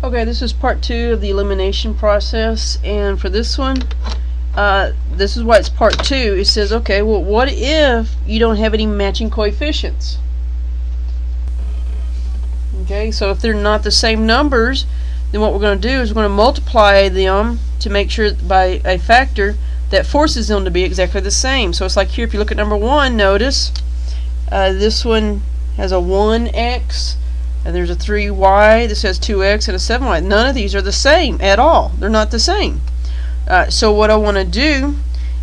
Okay, this is part 2 of the elimination process, and for this one, this is why it's part 2. It says, okay, well, what if you don't have any matching coefficients? Okay, so if they're not the same numbers, then what we're going to do is we're going to multiply them to make sure by a factor that forces them to be exactly the same. So it's like here, if you look at number 1, notice this one has a 1x, and there's a 3y, this has 2x and a 7y. None of these are the same at all. They're not the same. So what I want to do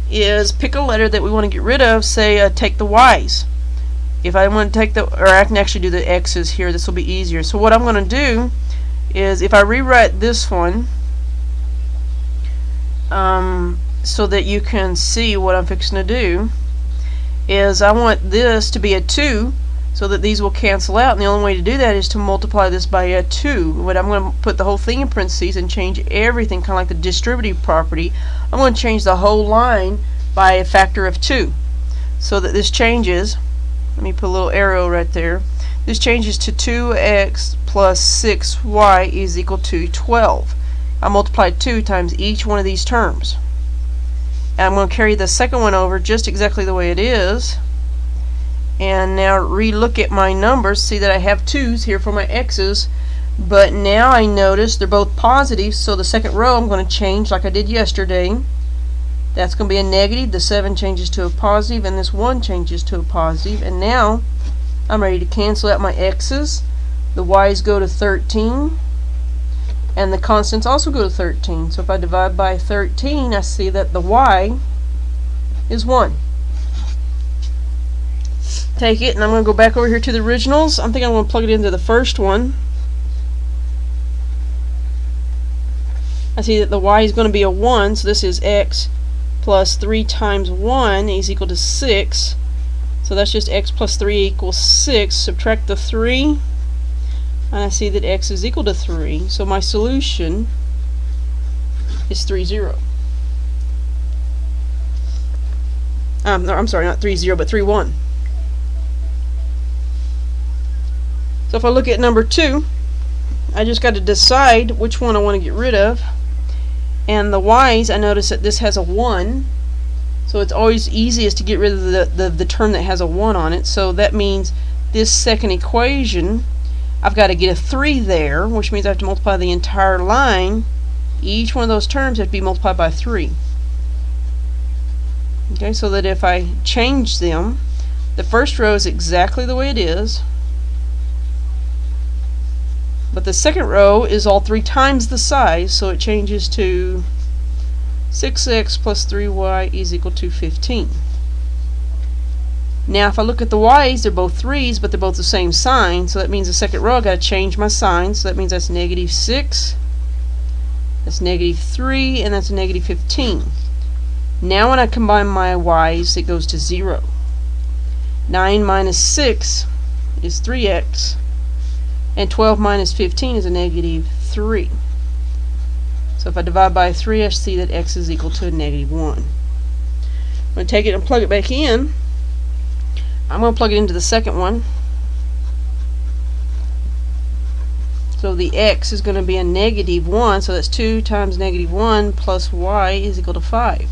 is pick a letter that we want to get rid of, say take the y's. If I want to take the, or I can actually do the x's here, this will be easier. So what I'm going to do is, if I rewrite this one so that you can see what I'm fixing to do, is I want this to be a 2 so that these will cancel out, and the only way to do that is to multiply this by a 2. But I'm going to put the whole thing in parentheses and change everything, kind of like the distributive property. I'm going to change the whole line by a factor of 2 so that this changes. Let me put a little arrow right there. This changes to 2x plus 6y is equal to 12. I multiplied 2 times each one of these terms. And I'm going to carry the second one over just exactly the way it is. And now re-look at my numbers, see that I have 2's here for my x's, but now I notice they're both positive, so the second row I'm going to change like I did yesterday. That's going to be a negative, the 7 changes to a positive, and this 1 changes to a positive, and now I'm ready to cancel out my x's. The y's go to 13, and the constants also go to 13. So if I divide by 13, I see that the y is 1. Take it, and I'm going to go back over here to the originals. I'm thinking I'm going to plug it into the first one. I see that the y is going to be a 1, so this is x plus 3 times 1 is equal to 6. So that's just x plus 3 equals 6. Subtract the 3, and I see that x is equal to 3. So my solution is 3, 0. No, I'm sorry, not 3, 0, but 3, 1. So if I look at number 2, I just got to decide which one I want to get rid of. And the y's, I notice that this has a 1, so it's always easiest to get rid of the term that has a 1 on it. So that means this second equation, I've got to get a 3 there, which means I have to multiply the entire line. Each one of those terms have to be multiplied by 3. Okay, so that if I change them, the first row is exactly the way it is, but the second row is all 3 times the size, so it changes to 6x plus 3y is equal to 15. Now if I look at the y's, they're both 3's, but they're both the same sign, so that means the second row I've got to change my sign, so that means that's negative 6, that's negative 3, and that's a negative 15. Now when I combine my y's, it goes to 0. 9 minus 6 is 3x, and 12 minus 15 is a negative 3. So if I divide by 3, I see that x is equal to a negative 1. I'm going to take it and plug it back in. I'm going to plug it into the second one. So the x is going to be a negative 1, so that's 2 times negative 1 plus y is equal to 5.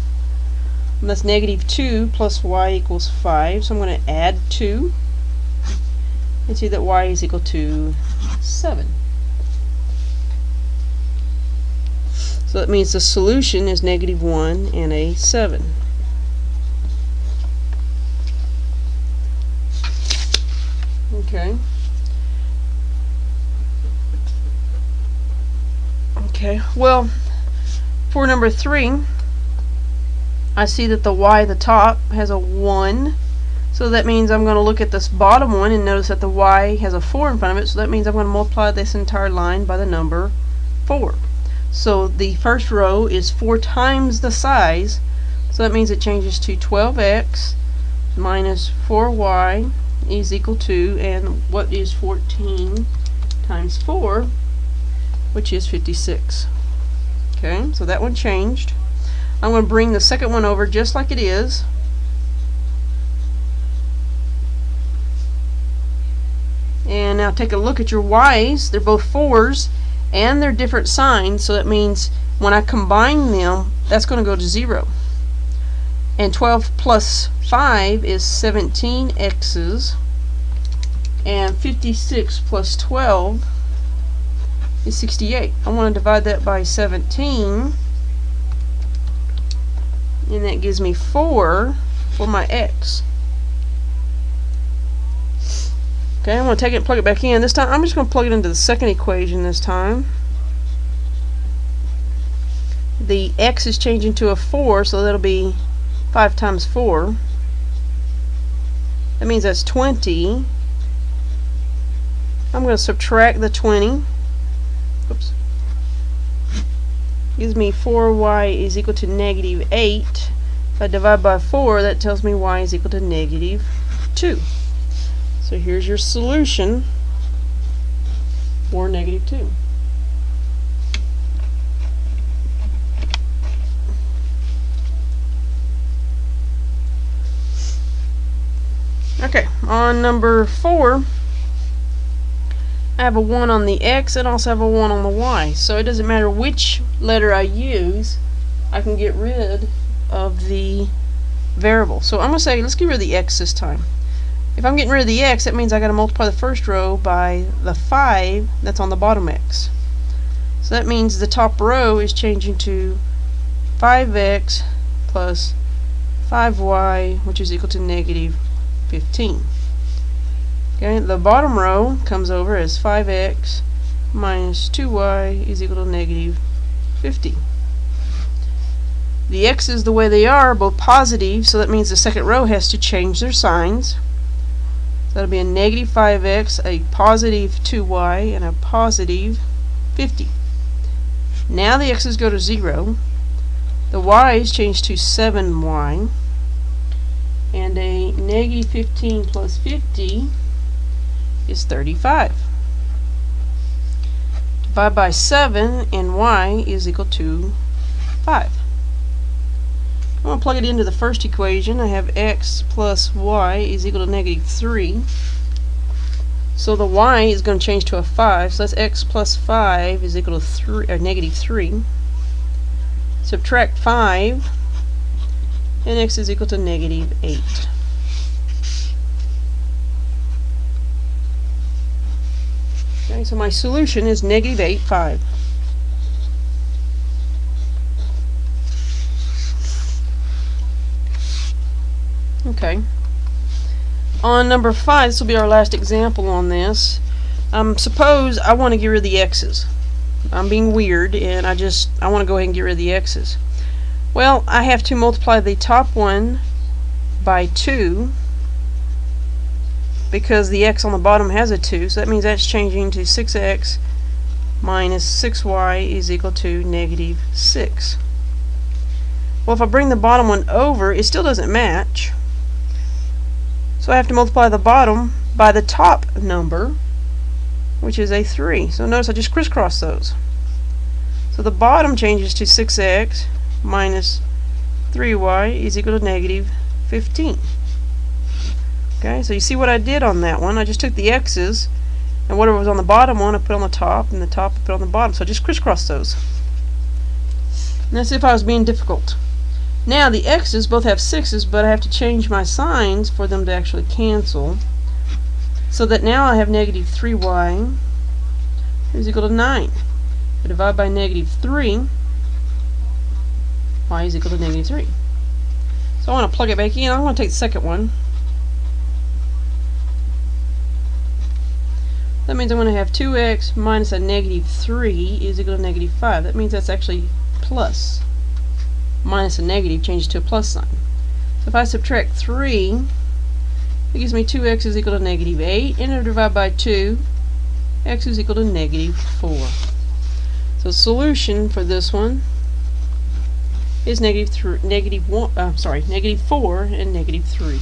And that's negative 2 plus y equals 5, so I'm going to add 2. And see that y is equal to 7. So that means the solution is negative 1 and a 7. Okay. Okay, well, for number 3, I see that the y at the top has a 1. So that means I'm going to look at this bottom one and notice that the y has a 4 in front of it, so that means I'm going to multiply this entire line by the number 4. So the first row is 4 times the size, so that means it changes to 12x minus 4y is equal to, and what is 14 times 4, which is 56. Okay, so that one changed. I'm going to bring the second one over just like it is. And now take a look at your y's. They're both 4's, and they're different signs, so that means when I combine them, that's going to go to 0. And 12 plus 5 is 17 x's, and 56 plus 12 is 68. I want to divide that by 17, and that gives me 4 for my x. Okay, I'm going to take it and plug it back in. This time I'm just going to plug it into the second equation this time. The x is changing to a 4, so that'll be 5 times 4. That means that's 20. I'm going to subtract the 20. Oops. Gives me 4y is equal to negative 8. If I divide by 4, that tells me y is equal to negative 2. So here's your solution for negative 2. Okay, on number 4, I have a 1 on the x and also have a 1 on the y. So it doesn't matter which letter I use, I can get rid of the variable. So I'm going to say, let's get rid of the x this time. If I'm getting rid of the x, that means I got to multiply the first row by the 5 that's on the bottom x. So that means the top row is changing to 5x plus 5y, which is equal to negative 15. Okay, the bottom row comes over as 5x minus 2y is equal to negative 50. The x's, the way they are, both positive, so that means the second row has to change their signs. So that'll be a negative 5x, a positive 2y, and a positive 50. Now the x's go to 0. The y's change to 7y. And a negative 15 plus 50 is 35. Divide by 7, and y is equal to 5. I'm going to plug it into the first equation. I have x plus y is equal to negative 3. So the y is going to change to a 5. So that's x plus 5 is equal to negative 3. Subtract 5, and x is equal to negative 8. Okay, so my solution is negative 8, 5. Okay. On number 5, this will be our last example on this. Suppose I want to get rid of the x's. I'm being weird, and I want to go ahead and get rid of the x's. Well, I have to multiply the top one by 2 because the x on the bottom has a 2, so that means that's changing to 6x minus 6y is equal to negative 6. Well, if I bring the bottom one over, it still doesn't match. So I have to multiply the bottom by the top number, which is a 3. So notice I just crisscross those. So the bottom changes to 6x minus 3y is equal to negative 15. Okay, so you see what I did on that one. I just took the x's, and whatever was on the bottom one I put on the top, and the top I put on the bottom. So I just crisscross those. And that's if I was being difficult. Now the x's both have 6's, but I have to change my signs for them to actually cancel. So that now I have negative 3y is equal to 9. I divide by negative 3, y is equal to negative 3. So I want to plug it back in. I want to take the second one. That means I'm going to have 2x minus a negative 3 is equal to negative 5. That means that's actually plus. Minus a negative changes to a plus sign. So if I subtract 3, it gives me 2x is equal to negative 8, and I divide by 2, x is equal to negative 4. So the solution for this one is negative 4 and negative 3.